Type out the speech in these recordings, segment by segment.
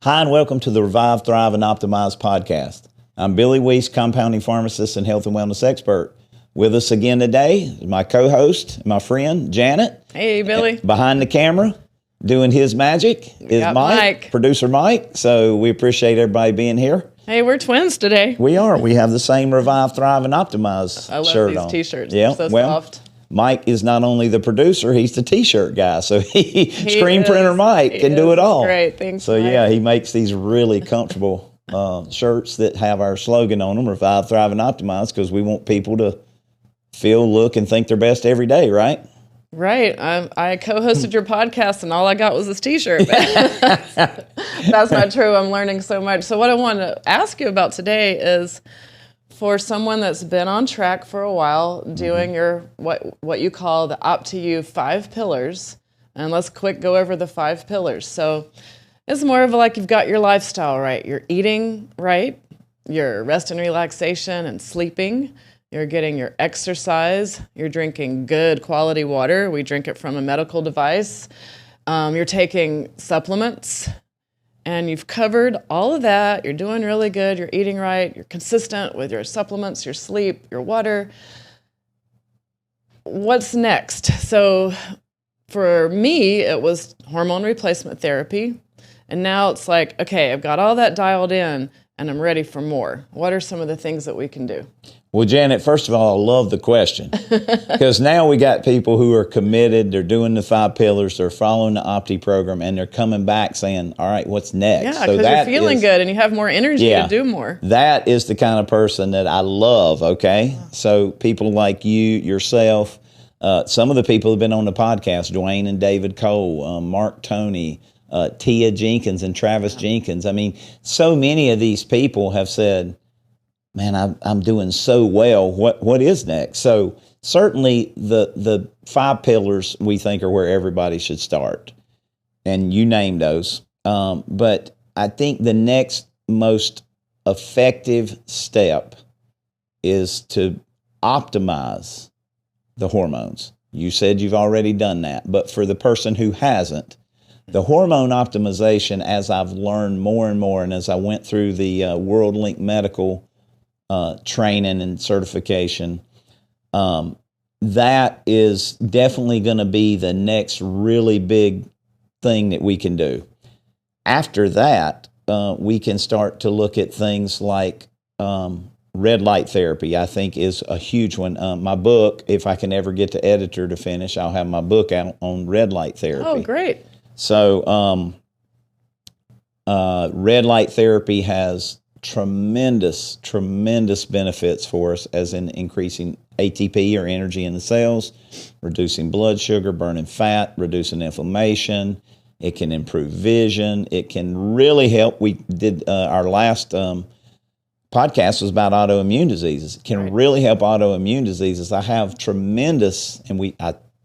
Hi, and welcome to the Revive, Thrive, and Optimize podcast. I'm Billy Weiss, compounding pharmacist and health and wellness expert. With us again today is my co-host, my friend, Janet. Hey, Billy. Behind the camera, doing his magic, is Mike, producer Mike. So we appreciate everybody being here. Hey, we're twins today. We are. We have the same Revive, Thrive, and Optimize shirt on. I love these T-shirts. Yeah, They're so soft. Mike is not only the producer, he's the T-shirt guy. So Screen Printer Mike can do it all. Great, thanks. So Mike. yeah, he makes these really comfortable shirts that have our slogan on them: Revive, Thrive, and Optimize, because we want people to feel, look, and think their best every day, right? Right. I co-hosted your podcast, and all I got was this T-shirt. That's not true. I'm learning so much. So what I want to ask you about today is, for someone that's been on track for a while, doing your what you call the Opt to You 5 pillars, and let's quick go over the 5 pillars. So it's more of like you've got your lifestyle right, you're eating right, your rest and relaxation and sleeping, you're getting your exercise, you're drinking good quality water. We drink it from a medical device. You're taking supplements. And you've covered all of that. You're doing really good. You're eating right. You're consistent with your supplements, your sleep, your water. What's next? So for me, it was hormone replacement therapy. And now it's like, okay, I've got all that dialed in and I'm ready for more. What are some of the things that we can do? Well, Janet, first of all, I love the question, because now we got people who are committed. They're doing the 5 pillars. They're following the Opti program, and they're coming back saying, all right, what's next? Yeah, because you're feeling good and you have more energy to do more. That is the kind of person that I love, okay? Yeah. So people like you, yourself, some of the people who've been on the podcast, Dwayne and David Cole, Mark Toney, Tia Jenkins and Travis Jenkins. I mean, so many of these people have said, man, I'm doing so well. What is next? So certainly the 5 pillars we think are where everybody should start. And you named those. But I think the next most effective step is to optimize the hormones. You said you've already done that. But for the person who hasn't, the hormone optimization, as I've learned more and more, and as I went through the WorldLink Medical training and certification, that is definitely going to be the next really big thing that we can do. After that, we can start to look at things like red light therapy, I think, is a huge one. My book, if I can ever get the editor to finish, I'll have my book out on red light therapy. Oh, great. So red light therapy has tremendous benefits for us, as in increasing ATP, or energy in the cells, reducing blood sugar, burning fat, reducing inflammation. It can improve vision. It can really help. We did our last podcast was about autoimmune diseases. It can really help autoimmune diseases. I have tremendous, and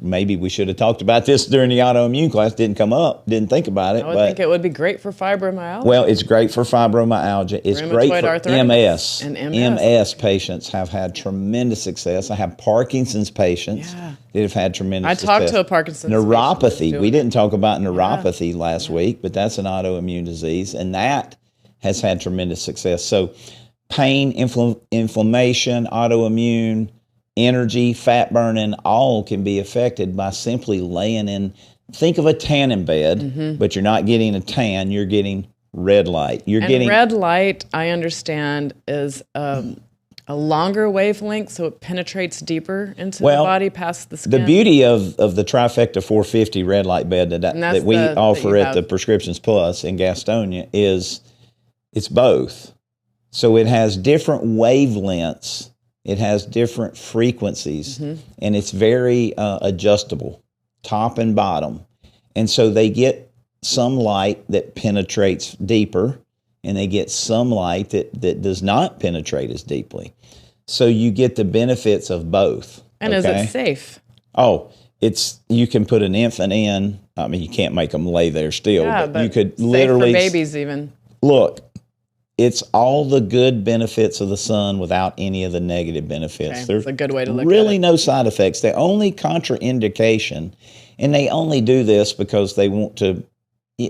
maybe we should have talked about this during the autoimmune class. Didn't come up. Didn't think about it. I would think it would be great for fibromyalgia. Well, it's great for fibromyalgia. It's great for MS. And MS patients have had tremendous success. I have Parkinson's patients that have had tremendous success. I talked to a Parkinson's neuropathy. patient. We didn't talk about neuropathy last week, but that's an autoimmune disease, and that has had tremendous success. So pain, inflammation, autoimmune, energy, fat burning, all can be affected by simply laying in. Think of a tanning bed, but you're not getting a tan, you're getting red light. Red light, I understand, is a longer wavelength, so it penetrates deeper into the body, past the skin. The beauty of the Trifecta 450 red light bed that we offer at the Prescriptions Plus in Gastonia is it's both. So it has different wavelengths. It has different frequencies, and it's very adjustable, top and bottom. And so they get some light that penetrates deeper, and they get some light that does not penetrate as deeply. So you get the benefits of both. And is it safe? Oh, you can put an infant in. I mean, you can't make them lay there still, but you could literally. Safe for babies even. Look. It's all the good benefits of the sun without any of the negative benefits. Okay, there's a good way to look at it. Really no side effects. The only contraindication, and they only do this because they want to,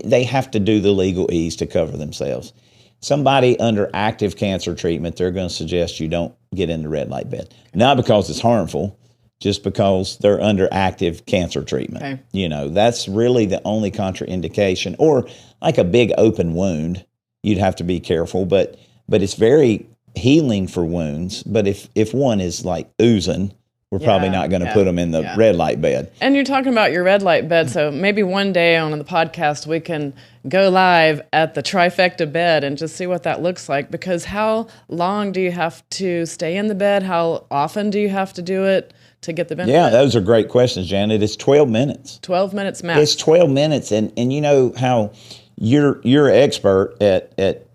they have to do the legalese to cover themselves. Somebody under active cancer treatment, they're going to suggest you don't get in the red light bed. Not because it's harmful, just because they're under active cancer treatment. Okay. You know, that's really the only contraindication. Or like a big open wound, you'd have to be careful, but it's very healing for wounds. But if one is like oozing, we're probably not going to put them in the red light bed. And you're talking about your red light bed, so maybe one day on the podcast we can go live at the trifecta bed and just see what that looks like. Because how long do you have to stay in the bed? How often do you have to do it to get the benefit? Yeah, those are great questions, Janet. It's 12 minutes. 12 minutes max. It's 12 minutes, and you know how you're an expert at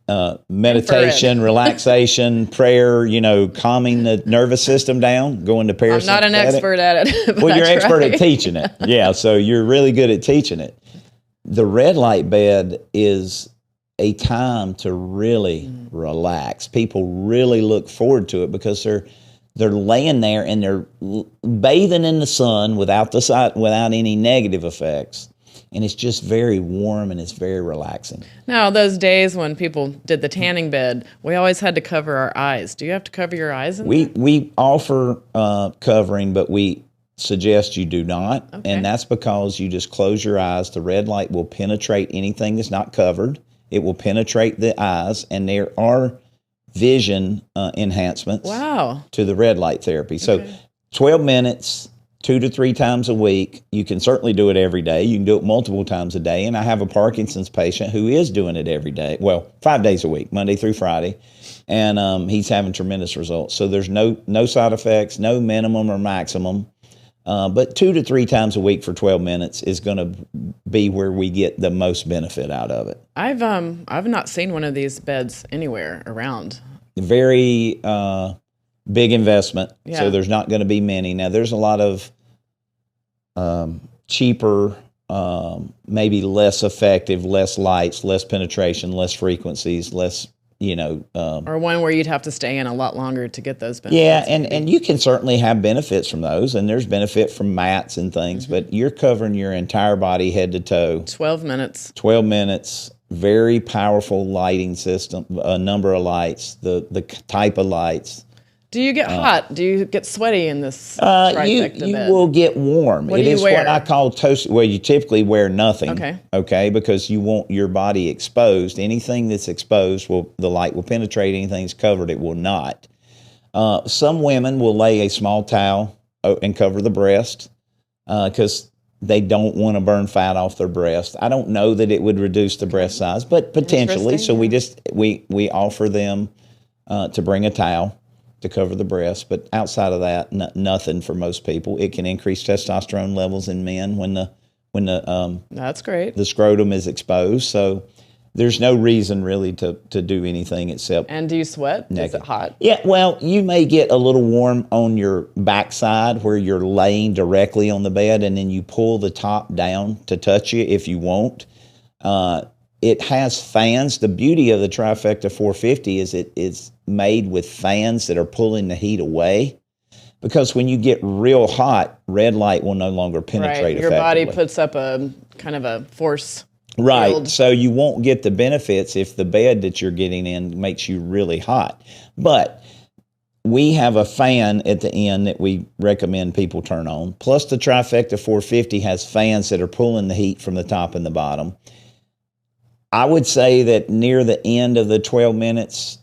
meditation, relaxation, prayer, you know, calming the nervous system down, going to parasympathetic. I'm not an expert at it. Well, you're expert at teaching it. Yeah, so you're really good at teaching it. The red light bed is a time to really relax. People really look forward to it because they're laying there and they're bathing in the sun without any negative effects. And it's just very warm and it's very relaxing. Now, those days when people did the tanning bed, we always had to cover our eyes. Do you have to cover your eyes in there? We offer covering, but we suggest you do not. Okay. And that's because you just close your eyes. The red light will penetrate anything that's not covered. It will penetrate the eyes, and there are vision enhancements to the red light therapy. So 12 minutes, 2 to 3 times a week. You can certainly do it every day. You can do it multiple times a day. And I have a Parkinson's patient who is doing it every day. Well, 5 days a week, Monday through Friday. And he's having tremendous results. So there's no side effects, no minimum or maximum. But 2 to 3 times a week for 12 minutes is going to be where we get the most benefit out of it. I've not seen one of these beds anywhere around. Very big investment, Yeah. so there's not going to be many. Now, there's a lot of cheaper, maybe less effective, less lights, less penetration, less frequencies, less, or one where you'd have to stay in a lot longer to get those benefits. Yeah, and you can certainly have benefits from those, and there's benefit from mats and things, but you're covering your entire body head to toe. 12 minutes. 12 minutes, very powerful lighting system, a number of lights, the type of lights. Do you get hot? Do you get sweaty in this trifecta You bed? will get warm. What It do you is wear? what I call toast. Well, you typically wear nothing. Okay. Because you want your body exposed. Anything that's exposed, the light will penetrate. Anything that's covered, it will not. Some women will lay a small towel and cover the breast because they don't want to burn fat off their breast. I don't know that it would reduce the breast size, but potentially. So we offer them to bring a towel to cover the breast, but outside of that, nothing for most people. It can increase testosterone levels in men when the That's great. the scrotum is exposed. So there's no reason really to do anything except. And do you sweat? naked. Is it hot? Yeah, well, you may get a little warm on your backside where you're laying directly on the bed, and then you pull the top down to touch you if you want. It has fans. The beauty of the Trifecta 450 is it's made with fans that are pulling the heat away. Because when you get real hot, red light will no longer penetrate Your effectively. body puts up a kind of a force. Right. field. So you won't get the benefits if the bed that you're getting in makes you really hot. But we have a fan at the end that we recommend people turn on. Plus the Trifecta 450 has fans that are pulling the heat from the top and the bottom. I would say that near the end of the 12 minutes,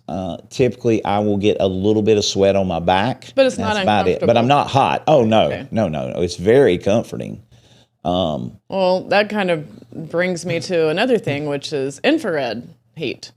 typically I will get a little bit of sweat on my back. But it's That's not about it. uncomfortable. But I'm not hot. Oh, no. Okay. No. It's very comforting. Well, that kind of brings me to another thing, which is infrared heat.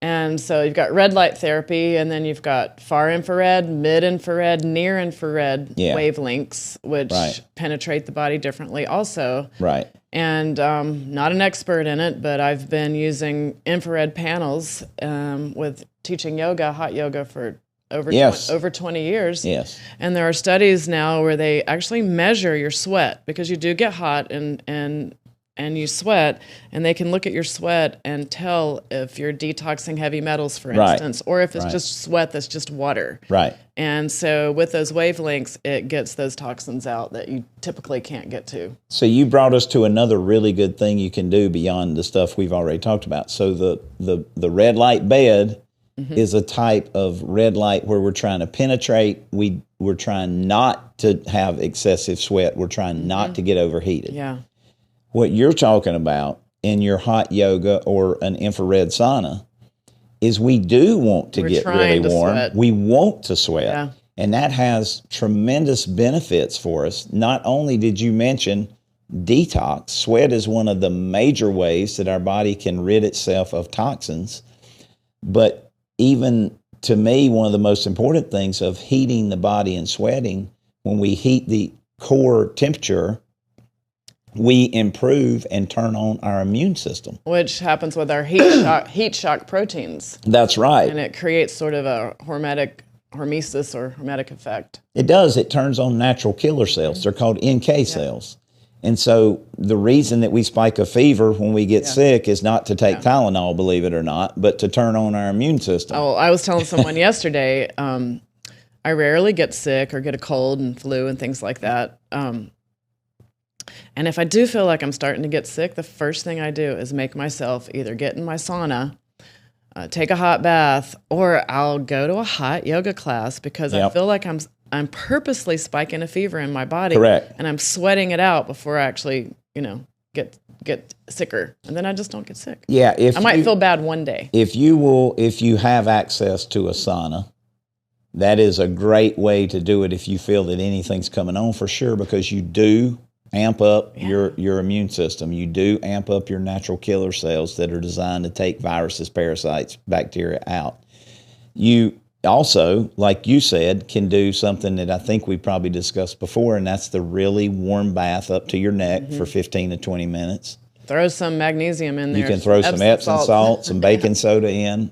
And so you've got red light therapy, and then you've got far infrared, mid-infrared, near-infrared wavelengths, which penetrate the body differently also. Right. And not an expert in it, but I've been using infrared panels with teaching yoga, hot yoga, for over 20 years. Yes. And there are studies now where they actually measure your sweat, because you do get hot, and and you sweat, and they can look at your sweat and tell if you're detoxing heavy metals, for instance, or if it's just sweat that's just water. Right. And so with those wavelengths, it gets those toxins out that you typically can't get to. So you brought us to another really good thing you can do beyond the stuff we've already talked about. So the red light bed is a type of red light where we're trying to penetrate. We're trying not to have excessive sweat. We're trying not to get overheated. Yeah. What you're talking about in your hot yoga or an infrared sauna is we do want to get really warm. Sweat. We want to sweat. Yeah. And that has tremendous benefits for us. Not only did you mention detox, sweat is one of the major ways that our body can rid itself of toxins. But even to me, one of the most important things of heating the body and sweating, when we heat the core temperature, we improve and turn on our immune system. Which happens with our heat shock proteins. That's right. And it creates sort of a hormesis or hormetic effect. It does. It turns on natural killer cells. They're called NK cells. And so the reason that we spike a fever when we get sick is not to take Tylenol, believe it or not, but to turn on our immune system. Oh, I was telling someone yesterday, I rarely get sick or get a cold and flu and things like that. And if I do feel like I'm starting to get sick, the first thing I do is make myself either get in my sauna, take a hot bath, or I'll go to a hot yoga class because I feel like I'm purposely spiking a fever in my body. Correct. And I'm sweating it out before I actually, get sicker. And then I just don't get sick. Yeah. I might feel bad one day. If you have access to a sauna, that is a great way to do it if you feel that anything's coming on, for sure, because you do amp up your immune system. You do amp up your natural killer cells that are designed to take viruses, parasites, bacteria out. You also, like you said, can do something that I think we probably discussed before, and that's the really warm bath up to your neck for 15 to 20 minutes. Throw some magnesium in there. You can throw some Epsom salt, some baking soda in.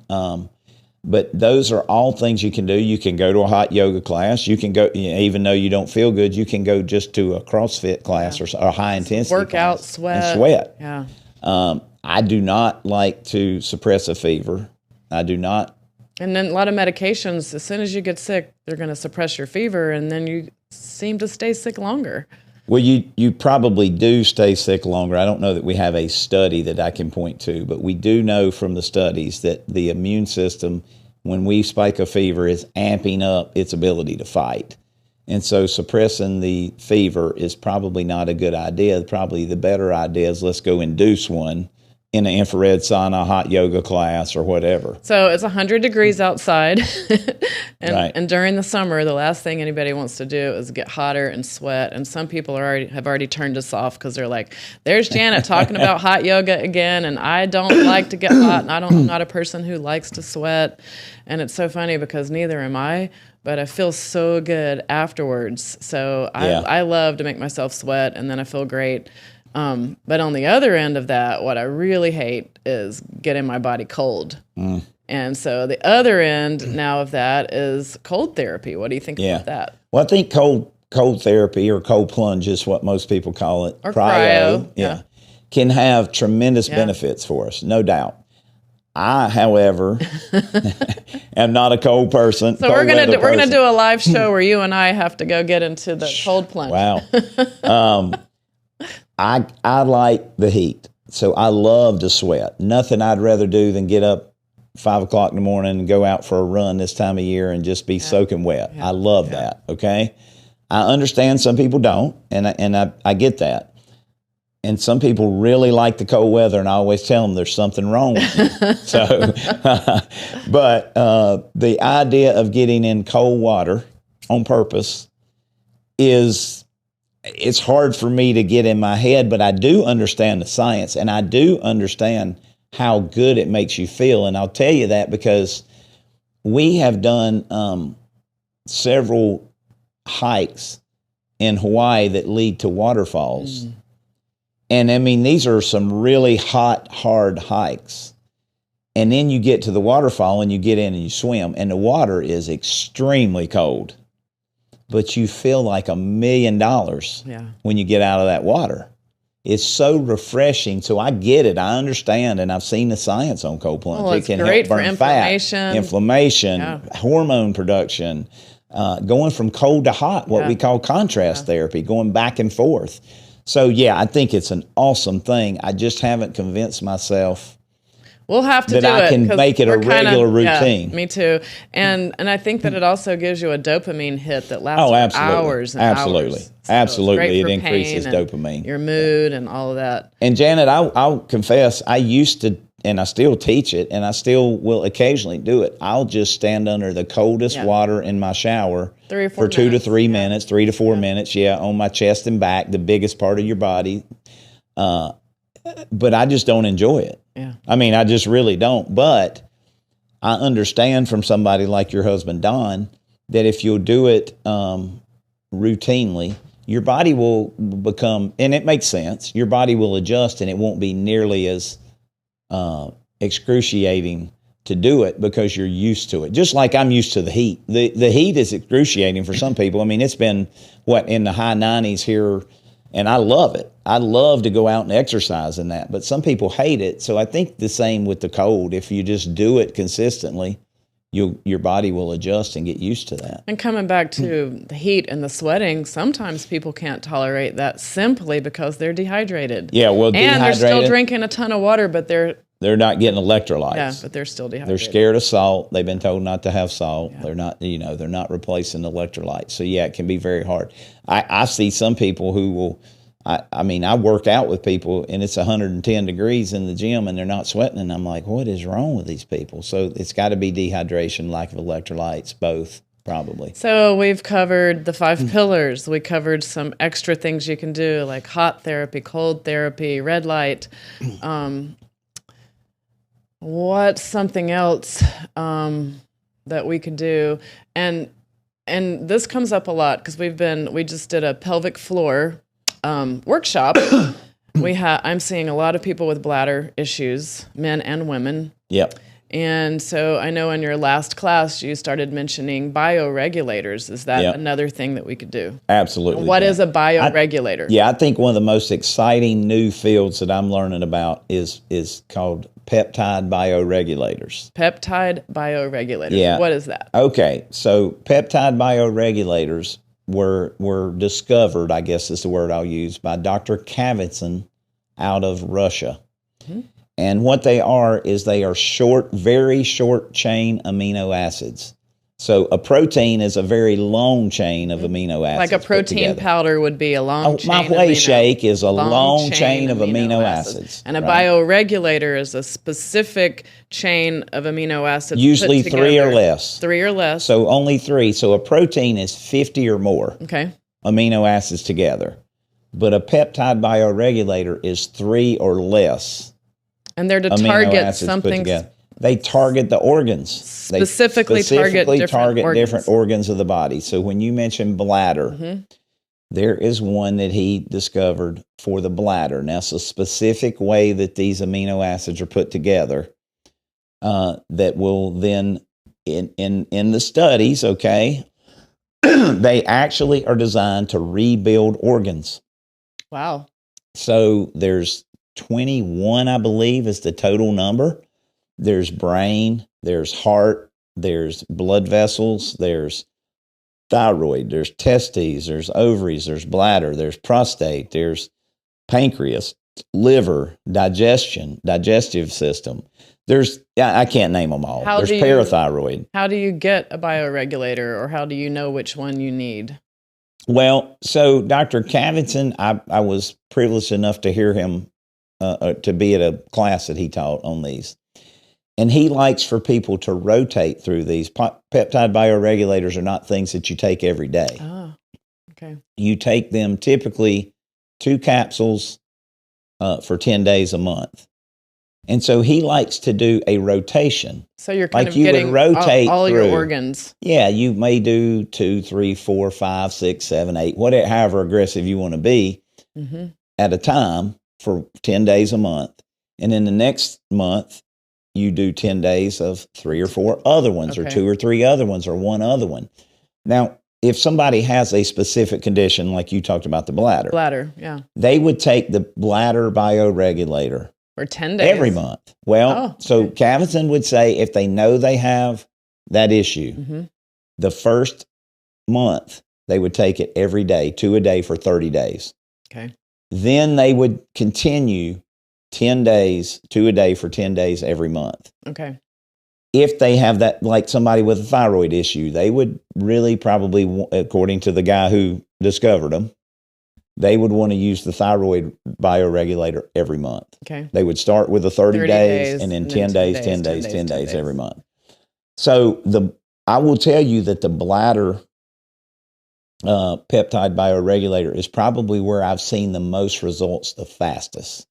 But those are all things you can do. You can go to a hot yoga class. You can go, even though you don't feel good, you can go just to a CrossFit class or a high intensity workout, class sweat. and sweat. Yeah. I do not like to suppress a fever. I do not. And then a lot of medications, as soon as you get sick, they're going to suppress your fever, and then you seem to stay sick longer. Well, you probably do stay sick longer. I don't know that we have a study that I can point to, but we do know from the studies that the immune system, when we spike a fever, is amping up its ability to fight. And so suppressing the fever is probably not a good idea. Probably the better idea is let's go induce one in an infrared sauna, hot yoga class, or whatever. So it's 100 degrees outside. Right. And during the summer, the last thing anybody wants to do is get hotter and sweat. And some people have already turned us off because they're like, there's Janet talking about hot yoga again, and I don't like to get hot, and I'm not a person who likes to sweat. And it's so funny because neither am I, but I feel so good afterwards. So I love to make myself sweat, and then I feel great. But on the other end of that, what I really hate is getting my body cold. And so the other end now of that is cold therapy. What do you think about that? Well, I think cold therapy or cold plunge is what most people call it. Or cryo. Can have tremendous benefits for us, no doubt. I, however, am not a cold person. So we're gonna do a live show where you and I have to go get into the cold plunge. Wow. I like the heat, so I love to sweat. Nothing I'd rather do than get up 5 o'clock in the morning and go out for a run this time of year and just be soaking wet. I love that, okay? I understand some people don't, and I get that. And some people really like the cold weather, and I always tell them there's something wrong with you. So, but the idea of getting in cold water on purpose it's hard for me to get in my head, but I do understand the science, and I do understand how good it makes you feel. And I'll tell you that because we have done several hikes in Hawaii that lead to waterfalls. And I mean, these are some really hot, hard hikes. And then you get to the waterfall and you get in and you swim, and the water is extremely cold. But you feel like $1 million when you get out of that water. is so refreshing. So I get it. I understand. And I've seen the science on cold plunge. Well, it it's can great help for burn fat, inflammation, hormone production, going from cold to hot, what we call contrast therapy, going back and forth. So, yeah, I think it's an awesome thing. I just haven't convinced myself we'll have to that do I it, can make it a regular routine. Yeah, me too. And I think that it also gives you a dopamine hit that lasts for hours and absolutely. hours. So Absolutely. It increases dopamine. Your mood and all of that. And Janet, I'll confess, I used to, and I still teach it, and I still will occasionally do it. I'll just stand under the coldest water in my shower for 2 to 3 minutes, 3 to 4 minutes, on my chest and back, the biggest part of your body. But I just don't enjoy it. Yeah. I mean, I just really don't. But I understand from somebody like your husband, Don, that if you'll do it routinely, your body will become, and it makes sense, your body will adjust and it won't be nearly as excruciating to do it because you're used to it. Just like I'm used to the heat. The heat is excruciating for some people. I mean, it's been, in the high 90s here, and I love it. I love to go out and exercise in that, but some people hate it. So I think the same with the cold. If you just do it consistently, your body will adjust and get used to that. And coming back to the heat and the sweating, sometimes people can't tolerate that simply because they're dehydrated. Yeah, well, and they're still drinking a ton of water, but they're not getting electrolytes. Yeah, but they're still dehydrated. They're scared of salt. They've been told not to have salt. Yeah. They're not, they're not replacing electrolytes. So yeah, it can be very hard. I see some people who will. I work out with people and it's 110 degrees in the gym and they're not sweating. And I'm like, what is wrong with these people? So it's got to be dehydration, lack of electrolytes, both probably. So we've covered the 5 pillars. We covered some extra things you can do like hot therapy, cold therapy, red light. What's something else that we could do? And this comes up a lot because we just did a pelvic floor workshop. I'm seeing a lot of people with bladder issues, men and women. Yep. And so I know in your last class you started mentioning bio-regulators. Is that another thing that we could do? Absolutely. What is a bio-regulator? I think one of the most exciting new fields that I'm learning about is called peptide bio-regulators. Peptide bio-regulators. Yeah. What is that? Okay, so peptide bio-regulators were discovered, I guess is the word I'll use, by Dr. Kavitzin out of Russia. Mm-hmm. And what they are is they are very short chain amino acids. So a protein is a very long chain of amino acids. Like a protein powder would be a long chain. My whey shake is a long chain of amino acids. And a bioregulator is a specific chain of amino acids. Usually 3 or less. 3 or less. So only 3. So a protein is 50 or more amino acids together. But a peptide bioregulator is 3 or less. And they're to target something. They target the organs. Specifically target different organs of the body. So when you mention bladder, there is one that he discovered for the bladder. Now, it's a specific way that these amino acids are put together that will then, in the studies, they actually are designed to rebuild organs. Wow. So there's 21, I believe, is the total number. There's brain, there's heart, there's blood vessels, there's thyroid, there's testes, there's ovaries, there's bladder, there's prostate, there's pancreas, liver, digestive system. I can't name them all. There's parathyroid. How do you get a bioregulator, or how do you know which one you need? Well, so Dr. Kavitzin, I was privileged enough to hear him, to be at a class that he taught on these. And he likes for people to rotate through these. Peptide bioregulators are not things that you take every day. Oh, okay. You take them typically 2 capsules for 10 days a month. And so he likes to do a rotation. So you're kind of getting all your organs. Yeah, you may do 2, 3, 4, 5, 6, 7, 8, whatever, however aggressive you want to be at a time for 10 days a month. And then the next month, you do 10 days of 3 or 4 other ones, or 2 or 3 other ones, or 1 other one. Now, if somebody has a specific condition, like you talked about the bladder, yeah. they would take the bladder bioregulator For 10 days. every month. Well, so Cavison would say if they know they have that issue, the first month they would take it every day, 2 a day for 30 days. Okay. Then they would continue 10 days, 2 a day for 10 days every month. Okay. If they have that, like somebody with a thyroid issue, they would really probably, according to the guy who discovered them, they would want to use the thyroid bioregulator every month. Okay. They would start with the 30 days and then 10 days, 10 days, 10 days every month. So I will tell you that the bladder peptide bioregulator is probably where I've seen the most results the fastest.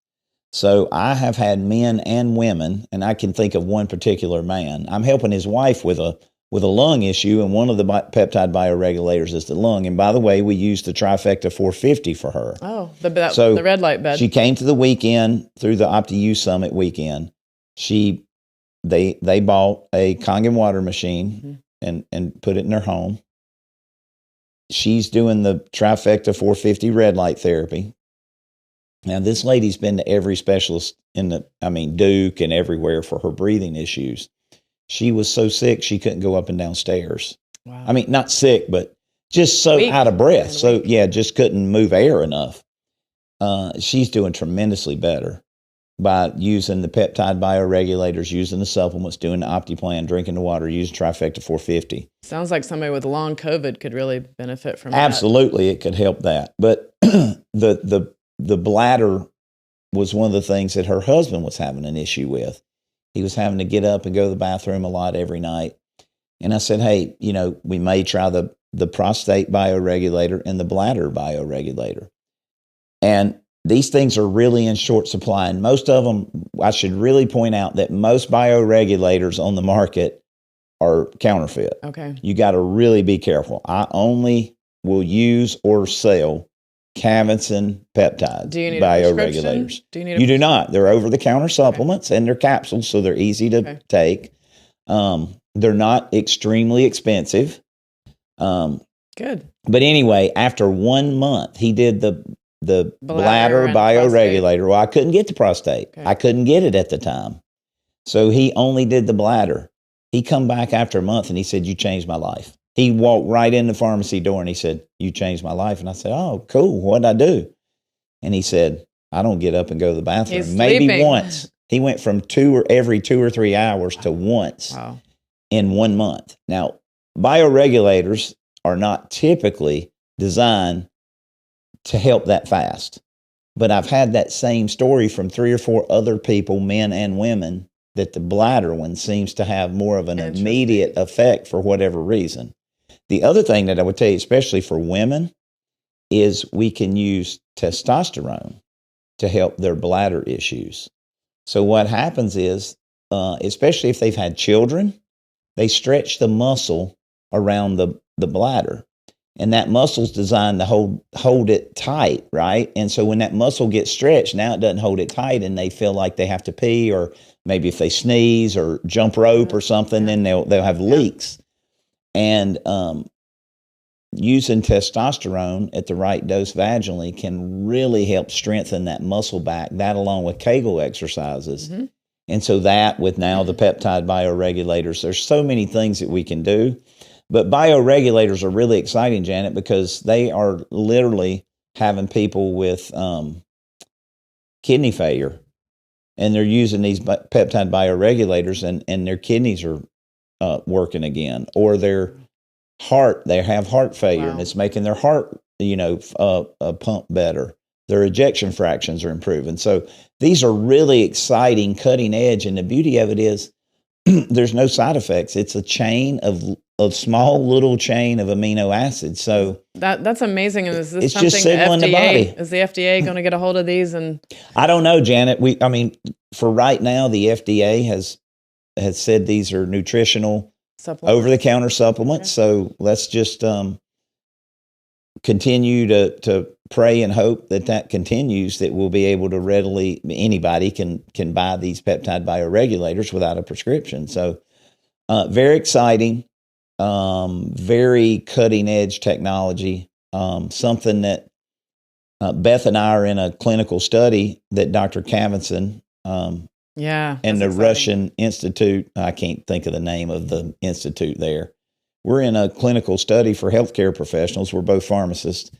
So I have had men and women, and I can think of one particular man. I'm helping his wife with a lung issue, and one of the peptide bioregulators is the lung. And by the way, we used the trifecta 450 for her. Oh, the red light bed. She came to the weekend through the OptiU Summit weekend. They bought a Kangen water machine and put it in their home. She's doing the trifecta 450 red light therapy. Now, this lady's been to every specialist Duke and everywhere for her breathing issues. She was so sick she couldn't go up and down stairs. Wow. I mean, not sick, but just so out of breath. So, just couldn't move air enough. She's doing tremendously better by using the peptide bioregulators, using the supplements, doing the OptiPlan, drinking the water, using trifecta 450. Sounds like somebody with long COVID could really benefit from that. Absolutely, it could help that. But the bladder was one of the things that her husband was having an issue with. He was having to get up and go to the bathroom a lot every night. And I said, hey, we may try the prostate bioregulator and the bladder bioregulator. And these things are really in short supply. And most of them, I should really point out that most bioregulators on the market are counterfeit. Okay. You got to really be careful. I only will use or sell Cavison peptides, do you need bioregulators. You do not. They're over-the-counter supplements, and they're capsules, so they're easy to take. They're not extremely expensive. Good. But anyway, after 1 month, he did the bladder bioregulator. Well, I couldn't get the prostate. Okay. I couldn't get it at the time. So he only did the bladder. He come back after a month, and he said, you changed my life. He walked right in the pharmacy door and he said, you changed my life. And I said, oh, cool. What'd I do? And he said, I don't get up and go to the bathroom. Maybe once. He went from every 2 or 3 hours to once in 1 month. Now, bioregulators are not typically designed to help that fast. But I've had that same story from 3 or 4 other people, men and women, that the bladder one seems to have more of an immediate effect for whatever reason. The other thing that I would tell you, especially for women, is we can use testosterone to help their bladder issues. So what happens is, especially if they've had children, they stretch the muscle around the bladder. And that muscle's designed to hold it tight, right? And so when that muscle gets stretched, now it doesn't hold it tight and they feel like they have to pee, or maybe if they sneeze or jump rope or something, then they'll have leaks. And using testosterone at the right dose vaginally can really help strengthen that muscle back, that along with Kegel exercises. Mm-hmm. And so that with now the peptide bioregulators, there's so many things that we can do. But bioregulators are really exciting, Janet, because they are literally having people with kidney failure, and they're using these peptide bioregulators, and their kidneys are working again, or they have heart failure, and it's making their heart, pump better. Their ejection fractions are improving. So these are really exciting, cutting edge, and the beauty of it is there's no side effects. It's a chain of small little chain of amino acids. So that's amazing. And is this it's something just signaling the body? Is the FDA going to get a hold of these? And I don't know, Janet. For right now, the FDA has said these are nutritional over-the-counter supplements. Okay. So let's just continue to pray and hope that continues, that we'll be able to readily, anybody can buy these peptide bioregulators without a prescription. So very exciting. very cutting edge technology, something that Beth and I are in a clinical study that Dr. Kavinson and the exciting. Russian Institute, I can't think of the name of the institute there. We're in a clinical study for healthcare professionals. We're both pharmacists.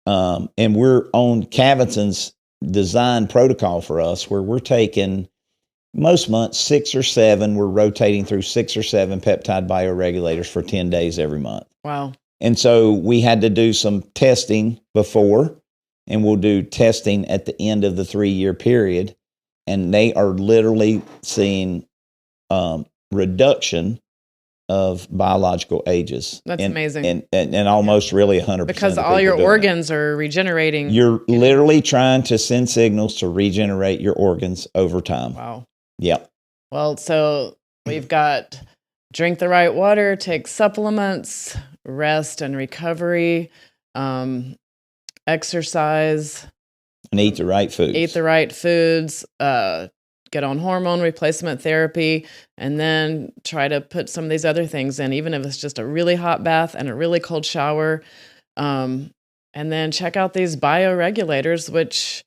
And we're on Kavinson's design protocol for us, where we're taking most months 6 or 7. We're rotating through 6 or 7 peptide bioregulators for 10 days every month. Wow. And so we had to do some testing before, and we'll do testing at the end of the 3-year period. And they are literally seeing reduction of biological ages. That's amazing. And almost really 100%. Because all your organs are regenerating. You're literally trying to send signals to regenerate your organs over time. Wow. Yep. Well, so we've got drink the right water, take supplements, rest and recovery, exercise. And eat the right foods. Get on hormone replacement therapy, and then try to put some of these other things in, even if it's just a really hot bath and a really cold shower. And then check out these bio-regulators, which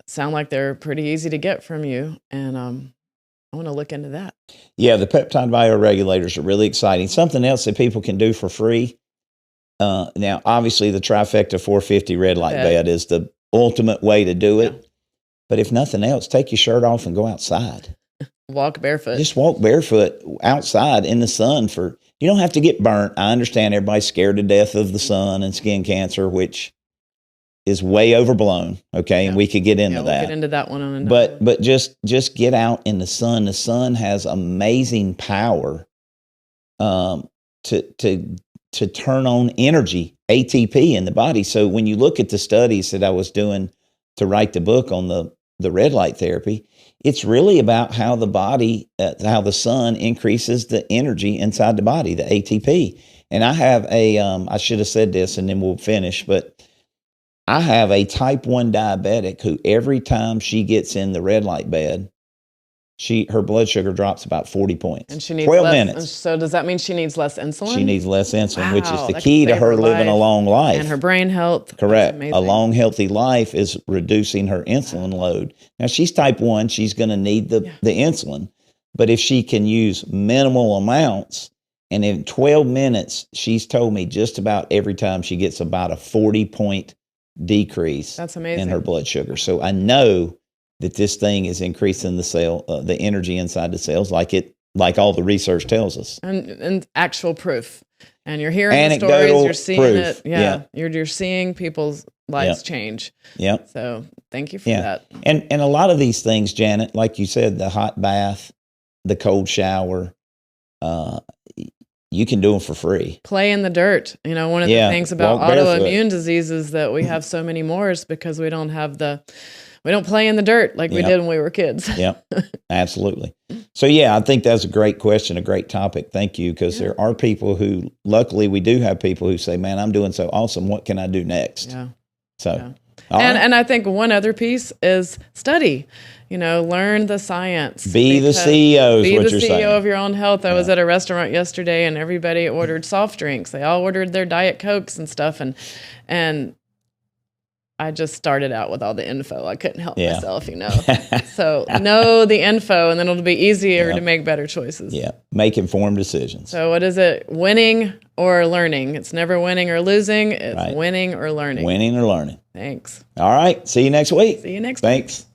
sound like they're pretty easy to get from you. And I want to look into that. Yeah, the peptide bio-regulators are really exciting. Something else that people can do for free. Now, obviously, the trifecta 450 red light bed is the ultimate way to do it. Yeah. But if nothing else, take your shirt off and go outside. Walk barefoot. Just walk barefoot outside in the sun. You don't have to get burnt. I understand everybody's scared to death of the sun and skin cancer, which is way overblown. Okay, and we could get into that. We'll get into that one on another. But just get out in the sun. The sun has amazing power to turn on energy, ATP in the body. So when you look at the studies that I was doing to write the book on the red light therapy, it's really about how the body, how the sun increases the energy inside the body, the ATP. And I have I should have said this and then we'll finish, but I have a type 1 diabetic who every time she gets in the red light bed, her blood sugar drops about 40 points. And she needs 12 minutes. So does that mean she needs less insulin? She needs less insulin, which is the key to her living a long life. And her brain health. Correct. A long, healthy life is reducing her insulin load. Now, she's type 1. She's going to need the insulin. But if she can use minimal amounts, and in 12 minutes, she's told me just about every time she gets about a 40-point decrease in her blood sugar. So I know that this thing is increasing the energy inside the cells, like all the research tells us, and actual proof. And you're hearing the stories, you're seeing proof. it, You're seeing people's lives change. Yeah. So thank you for that. And a lot of these things, Janet, like you said, the hot bath, the cold shower, you can do them for free. Play in the dirt. One of the things about autoimmune diseases that we have so many more is because we don't play in the dirt like we did when we were kids. Yep, absolutely. So, I think that's a great question, a great topic. Thank you, because there are people who, luckily, we do have people who say, man, I'm doing so awesome. What can I do next? Yeah. So, and I think one other piece is study. Learn the science. Be the CEO is what you're saying. Be the CEO of your own health. I was at a restaurant yesterday and everybody ordered soft drinks. They all ordered their Diet Cokes and stuff. And I just started out with all the info. I couldn't help myself, So know the info and then it'll be easier to make better choices. Yeah. Make informed decisions. So what is it? Winning or learning? It's never winning or losing. It's winning or learning. Winning or learning. Thanks. All right. See you next week. See you next week. Thanks.